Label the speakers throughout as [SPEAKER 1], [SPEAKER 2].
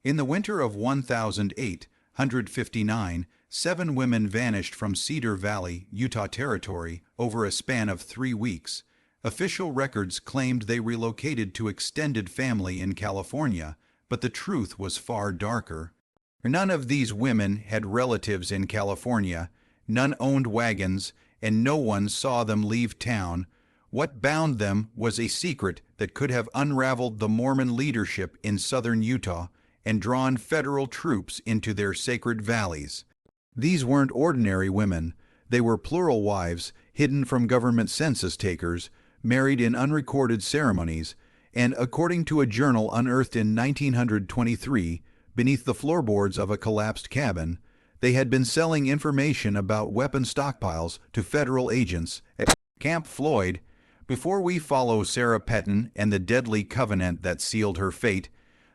[SPEAKER 1] In the winter of 1859, 7 women vanished from Cedar Valley, Utah Territory, over a span of 3 weeks. Official records claimed they relocated to extended family in California, but the truth was far darker. None of these women had relatives in California, none owned wagons, and no one saw them leave town. What bound them was a secret that could have unraveled the Mormon leadership in southern Utah and drawn federal troops into their sacred valleys. These weren't ordinary women. They were plural wives, hidden from government census takers, married in unrecorded ceremonies, and according to a journal unearthed in 1923, beneath the floorboards of a collapsed cabin, they had been selling information about weapon stockpiles to federal agents at Camp Floyd. Before we follow Sarah Petten and the deadly covenant that sealed her fate,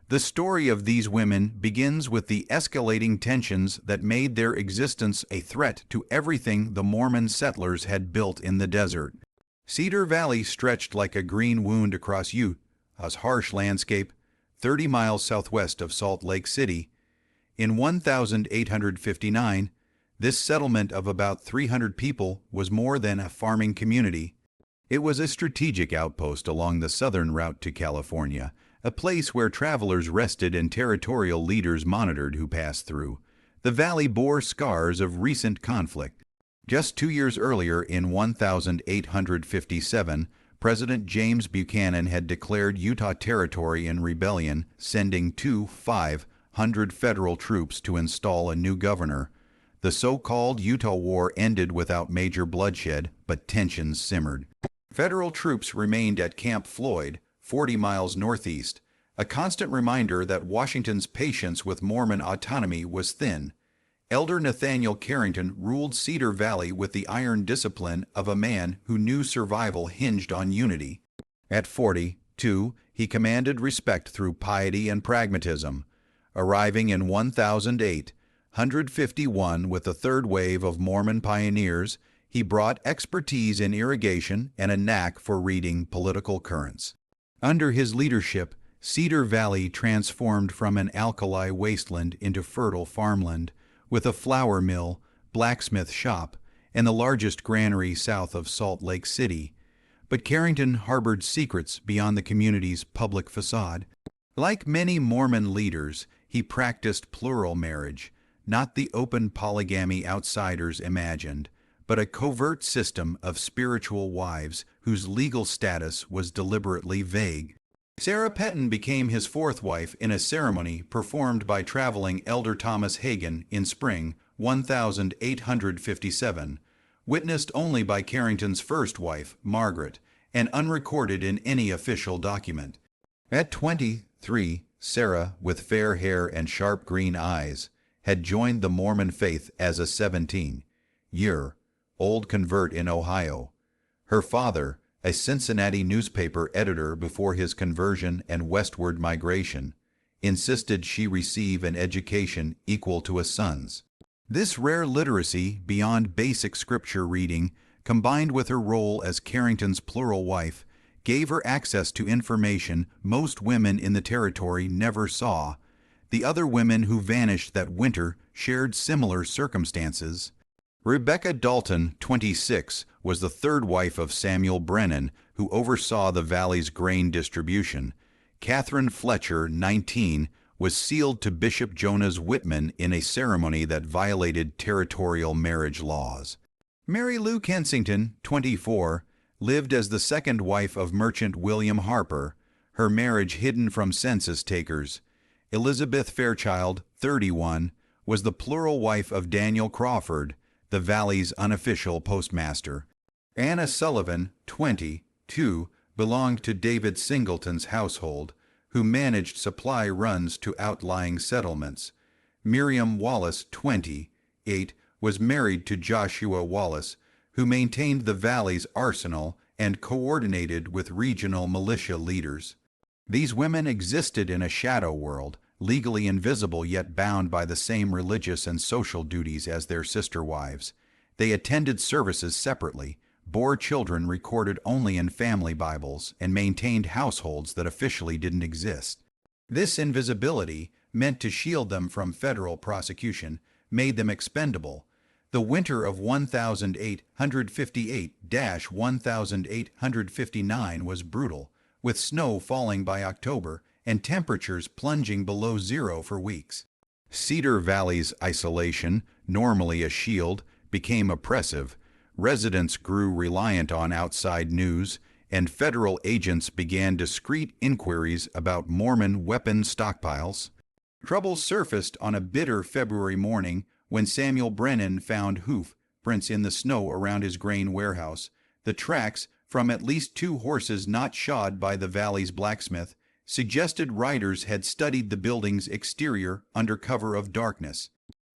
[SPEAKER 1] the story of these women begins with the escalating tensions that made their existence a threat to everything the Mormon settlers had built in the desert. Cedar Valley stretched like a green wound across Utah's harsh landscape, 30 miles southwest of Salt Lake City. In 1859, this settlement of about 300 people was more than a farming community. It was a strategic outpost along the southern route to California, a place where travelers rested and territorial leaders monitored who passed through. The valley bore scars of recent conflict. Just 2 years earlier, in 1857, President James Buchanan had declared Utah Territory in rebellion, sending 2,500 federal troops to install a new governor. The so-called Utah War ended without major bloodshed, but tensions simmered. Federal troops remained at Camp Floyd, 40 miles northeast, a constant reminder that Washington's patience with Mormon autonomy was thin. Elder Nathaniel Carrington ruled Cedar Valley with the iron discipline of a man who knew survival hinged on unity. At 42, he commanded respect through piety and pragmatism. Arriving in 1851 with the third wave of Mormon pioneers, he brought expertise in irrigation and a knack for reading political currents. Under his leadership, Cedar Valley transformed from an alkali wasteland into fertile farmland, with a flour mill, blacksmith shop, and the largest granary south of Salt Lake City. But Carrington harbored secrets beyond the community's public facade. Like many Mormon leaders, he practiced plural marriage, not the open polygamy outsiders imagined, but a covert system of spiritual wives whose legal status was deliberately vague. Sarah Petten became his fourth wife in a ceremony performed by traveling Elder Thomas Hagen in spring 1857, witnessed only by Carrington's first wife, Margaret, and unrecorded in any official document. At 23, Sarah, with fair hair and sharp green eyes, had joined the Mormon faith as a 17-year-old convert in Ohio. Her father, a Cincinnati newspaper editor before his conversion and westward migration, insisted she receive an education equal to a son's. This rare literacy beyond basic scripture reading, combined with her role as Carrington's plural wife, gave her access to information most women in the territory never saw. The other women who vanished that winter shared similar circumstances. Rebecca Dalton, 26, was the third wife of Samuel Brennan, who oversaw the valley's grain distribution. Catherine Fletcher, 19, was sealed to Bishop Jonas Whitman in a ceremony that violated territorial marriage laws. Mary Lou Kensington, 24, lived as the second wife of merchant William Harper, her marriage hidden from census takers. Elizabeth Fairchild, 31, was the plural wife of Daniel Crawford, the valley's unofficial postmaster. Anna Sullivan, 22, belonged to David Singleton's household, who managed supply runs to outlying settlements. Miriam Wallace, 28, was married to Joshua Wallace, who maintained the valley's arsenal and coordinated with regional militia leaders. These women existed in a shadow world, legally invisible yet bound by the same religious and social duties as their sister wives. They attended services separately, bore children recorded only in family Bibles, and maintained households that officially didn't exist. This invisibility, meant to shield them from federal prosecution, made them expendable. The winter of 1858-1859 was brutal, with snow falling by October and temperatures plunging below zero for weeks. Cedar Valley's isolation, normally a shield, became oppressive. Residents grew reliant on outside news, and federal agents began discreet inquiries about Mormon weapon stockpiles. Trouble surfaced on a bitter February morning when Samuel Brennan found hoof prints in the snow around his grain warehouse. The tracks, from at least 2 horses not shod by the valley's blacksmith, suggested riders had studied the building's exterior under cover of darkness.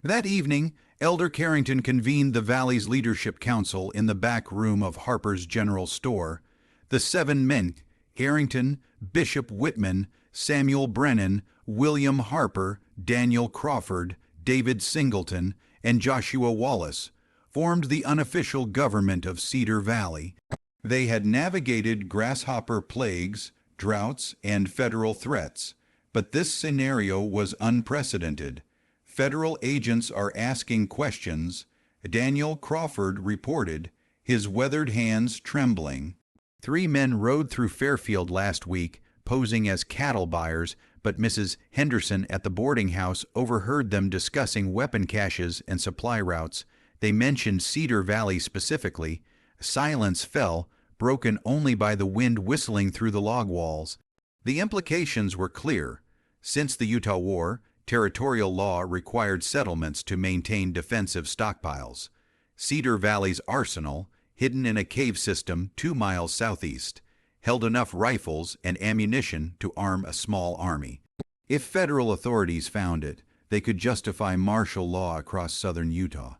[SPEAKER 1] That evening, Elder Carrington convened the valley's leadership council in the back room of Harper's General Store. The 7 men, Carrington, Bishop Whitman, Samuel Brennan, William Harper, Daniel Crawford, David Singleton, and Joshua Wallace, formed the unofficial government of Cedar Valley. They had navigated grasshopper plagues, droughts, and federal threats, but this scenario was unprecedented. Federal agents are asking questions, Daniel Crawford reported, his weathered hands trembling. 3 men rode through Fairfield last week, posing as cattle buyers, but Mrs. Henderson at the boarding house overheard them discussing weapon caches and supply routes. They mentioned Cedar Valley specifically. Silence fell, broken only by the wind whistling through the log walls. The implications were clear. Since the Utah War, territorial law required settlements to maintain defensive stockpiles. Cedar Valley's arsenal, hidden in a cave system 2 miles southeast, held enough rifles and ammunition to arm a small army. If federal authorities found it, they could justify martial law across southern Utah.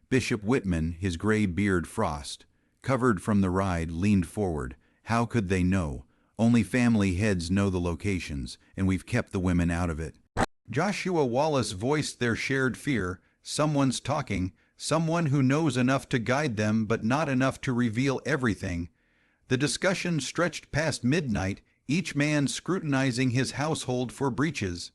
[SPEAKER 1] Bishop Whitman, his gray beard frost, covered from the ride, leaned forward. How could they know? Only family heads know the locations, and we've kept the women out of it. Joshua Wallace voiced their shared fear. Someone's talking, someone who knows enough to guide them but not enough to reveal everything. The discussion stretched past midnight, each man scrutinizing his household for breaches.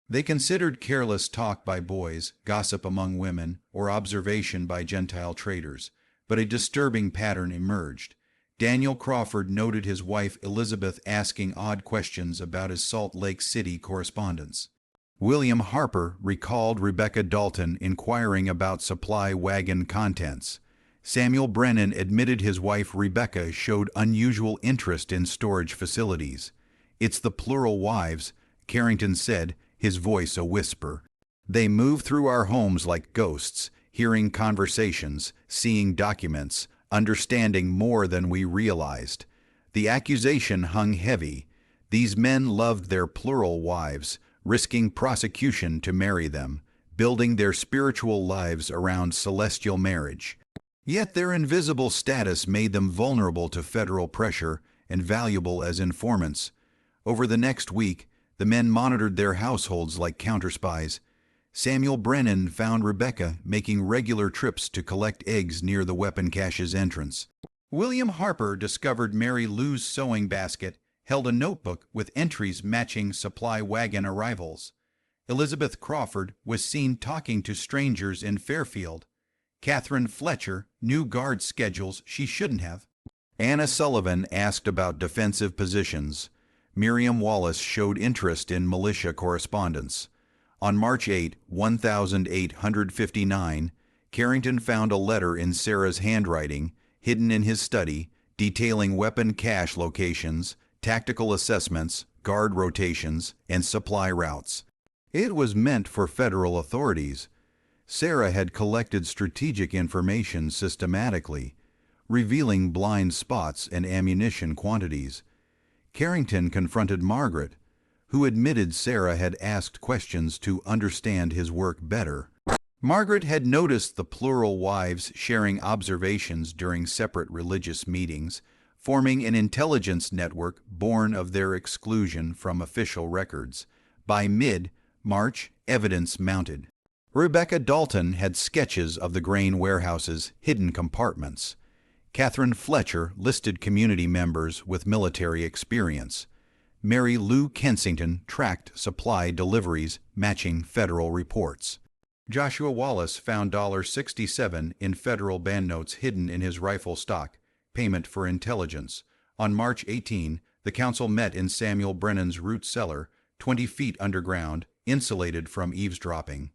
[SPEAKER 1] They considered careless talk by boys, gossip among women, or observation by Gentile traders, but a disturbing pattern emerged. Daniel Crawford noted his wife Elizabeth asking odd questions about his Salt Lake City correspondence. William Harper recalled Rebecca Dalton inquiring about supply wagon contents. Samuel Brennan admitted his wife Rebecca showed unusual interest in storage facilities. "It's the plural wives," Carrington said, his voice a whisper. "They move through our homes like ghosts, hearing conversations, seeing documents, understanding more than we realized." The accusation hung heavy. These men loved their plural wives, risking prosecution to marry them, building their spiritual lives around celestial marriage. Yet their invisible status made them vulnerable to federal pressure and valuable as informants. Over the next week, the men monitored their households like counterspies. Samuel Brennan found Rebecca making regular trips to collect eggs near the weapon cache's entrance. William Harper discovered Mary Lou's sewing basket held a notebook with entries matching supply wagon arrivals. Elizabeth Crawford was seen talking to strangers in Fairfield. Catherine Fletcher knew guard schedules she shouldn't have. Anna Sullivan asked about defensive positions. Miriam Wallace showed interest in militia correspondence. On March 8, 1859, Carrington found a letter in Sarah's handwriting, hidden in his study, detailing weapon cache locations, tactical assessments, guard rotations, and supply routes. It was meant for federal authorities. Sarah had collected strategic information systematically, revealing blind spots and ammunition quantities. Carrington confronted Margaret, who admitted Sarah had asked questions to understand his work better. Margaret had noticed the plural wives sharing observations during separate religious meetings, forming an intelligence network born of their exclusion from official records. By mid-March, evidence mounted. Rebecca Dalton had sketches of the grain warehouse's hidden compartments. Catherine Fletcher listed community members with military experience. Mary Lou Kensington tracked supply deliveries matching federal reports. Joshua Wallace found $67 in federal banknotes hidden in his rifle stock, payment for intelligence. On March 18, the council met in Samuel Brennan's root cellar, 20 feet underground, insulated from eavesdropping.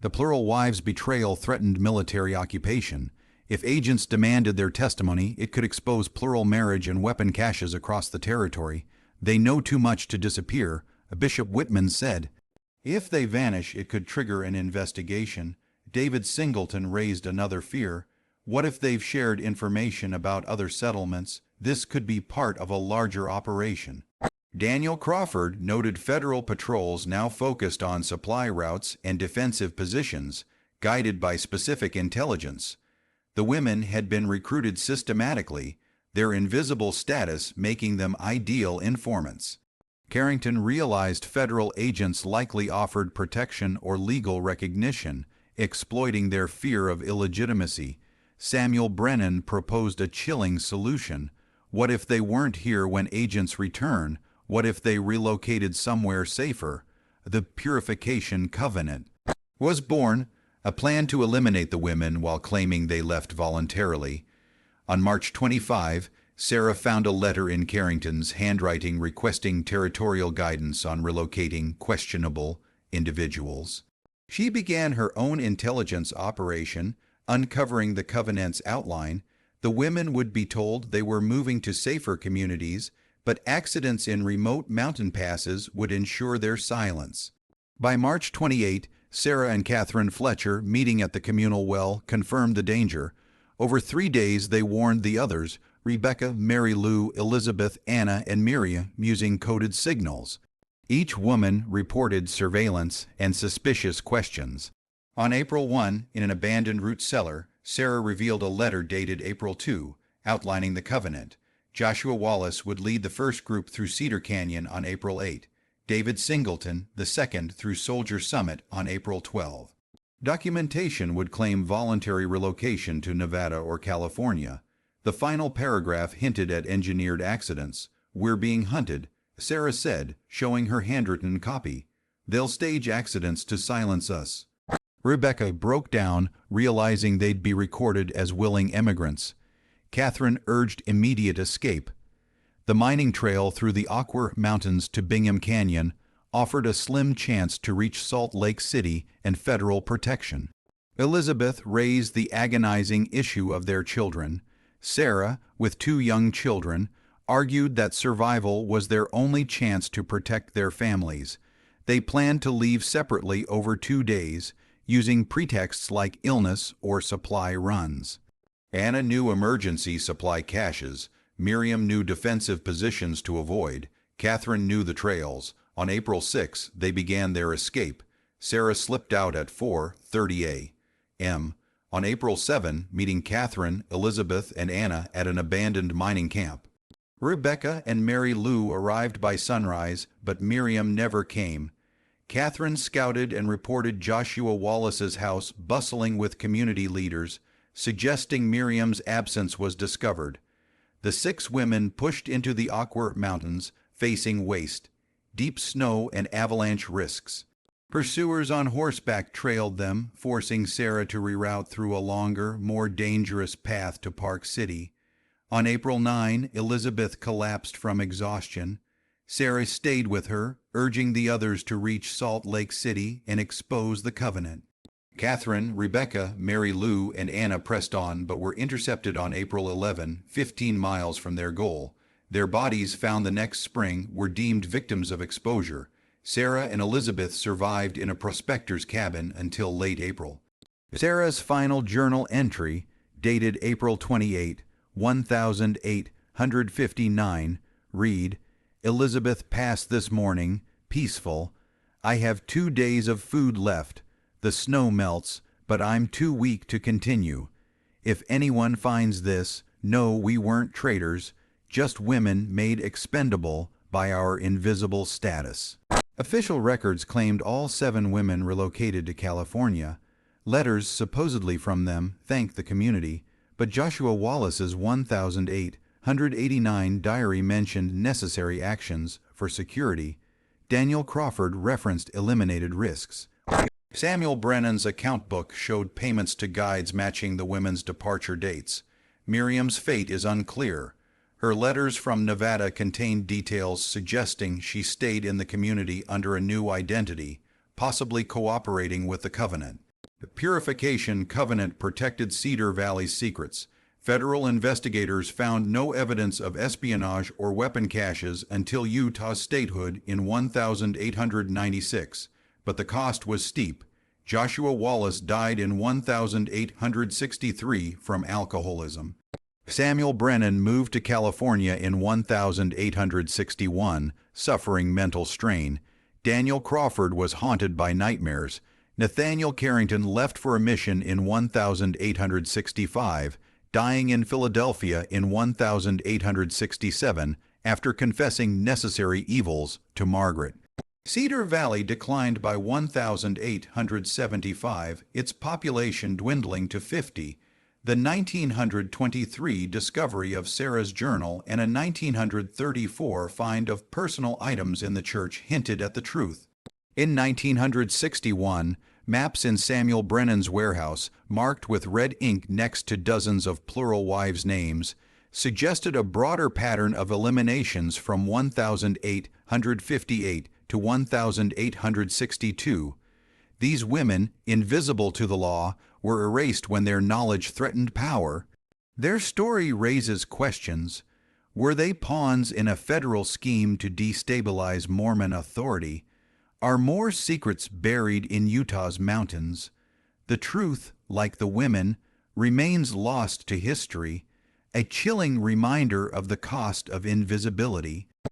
[SPEAKER 1] The plural wives' betrayal threatened military occupation. If agents demanded their testimony, it could expose plural marriage and weapon caches across the territory. They know too much to disappear, Bishop Whitman said. If they vanish, it could trigger an investigation. David Singleton raised another fear. What if they've shared information about other settlements? This could be part of a larger operation. Daniel Crawford noted federal patrols now focused on supply routes and defensive positions, guided by specific intelligence. The women had been recruited systematically, their invisible status making them ideal informants. Carrington realized federal agents likely offered protection or legal recognition, exploiting their fear of illegitimacy. Samuel Brennan proposed a chilling solution. What if they weren't here when agents return? What if they relocated somewhere safer? The Purification Covenant was born, a plan to eliminate the women while claiming they left voluntarily. On March 25, Sarah found a letter in Carrington's handwriting requesting territorial guidance on relocating questionable individuals. She began her own intelligence operation, uncovering the Covenant's outline. The women would be told they were moving to safer communities, but accidents in remote mountain passes would ensure their silence. By March 28, Sarah and Catherine Fletcher, meeting at the communal well, confirmed the danger. Over 3 days, they warned the others, Rebecca, Mary Lou, Elizabeth, Anna, and Miriam, using coded signals. Each woman reported surveillance and suspicious questions. On April 1, in an abandoned root cellar, Sarah revealed a letter dated April 2, outlining the covenant. Joshua Wallace would lead the first group through Cedar Canyon on April 8, David Singleton the second through Soldier Summit on April 12. Documentation would claim voluntary relocation to Nevada or California. The final paragraph hinted at engineered accidents. "We're being hunted," Sarah said, showing her handwritten copy. "They'll stage accidents to silence us." Rebecca broke down, realizing they'd be recorded as willing immigrants. Catherine urged immediate escape. The mining trail through the Aqua Mountains to Bingham Canyon offered a slim chance to reach Salt Lake City and federal protection. Elizabeth raised the agonizing issue of their children. Sarah, with 2 young children, argued that survival was their only chance to protect their families. They planned to leave separately over 2 days, using pretexts like illness or supply runs. Anna knew emergency supply caches. Miriam knew defensive positions to avoid. Catherine knew the trails. On April 6, they began their escape. Sarah slipped out at 4:30 a.m. On April 7, meeting Catherine, Elizabeth, and Anna at an abandoned mining camp. Rebecca and Mary Lou arrived by sunrise, but Miriam never came. Catherine scouted and reported Joshua Wallace's house bustling with community leaders, suggesting Miriam's absence was discovered. The 6 women pushed into the Aqua Mountains, facing waste, deep snow, and avalanche risks. Pursuers on horseback trailed them, forcing Sarah to reroute through a longer, more dangerous path to Park City. On April 9, Elizabeth collapsed from exhaustion. Sarah stayed with her, urging the others to reach Salt Lake City and expose the covenant. Catherine, Rebecca, Mary Lou, and Anna pressed on but were intercepted on April 11, 15 miles from their goal. Their bodies, found the next spring, were deemed victims of exposure. Sarah and Elizabeth survived in a prospector's cabin until late April. Sarah's final journal entry, dated April 28, 1859, read, "Elizabeth passed this morning, peaceful. I have 2 days of food left. The snow melts, but I'm too weak to continue. If anyone finds this, know we weren't traitors, just women made expendable by our invisible status." Official records claimed all 7 women relocated to California. Letters supposedly from them thanked the community, but Joshua Wallace's 1889 diary mentioned necessary actions for security, Daniel Crawford referenced eliminated risks. Samuel Brennan's account book showed payments to guides matching the women's departure dates. Miriam's fate is unclear. Her letters from Nevada contained details suggesting she stayed in the community under a new identity, possibly cooperating with the Covenant. The Purification Covenant protected Cedar Valley's secrets. Federal investigators found no evidence of espionage or weapon caches until Utah's statehood in 1896, but the cost was steep. Joshua Wallace died in 1863 from alcoholism. Samuel Brennan moved to California in 1861, suffering mental strain. Daniel Crawford was haunted by nightmares. Nathaniel Carrington left for a mission in 1865, dying in Philadelphia in 1867 after confessing necessary evils to Margaret. Cedar Valley declined by 1,875, its population dwindling to 50. The 1923 discovery of Sarah's journal and a 1934 find of personal items in the church hinted at the truth. In 1961, maps in Samuel Brennan's warehouse, marked with red ink next to dozens of plural wives' names, suggested a broader pattern of eliminations from 1,858 to 1,862. These women, invisible to the law, were erased when their knowledge threatened power. Their story raises questions. Were they pawns in a federal scheme to destabilize Mormon authority? Are more secrets buried in Utah's mountains? The truth, like the women, remains lost to history, a chilling reminder of the cost of invisibility.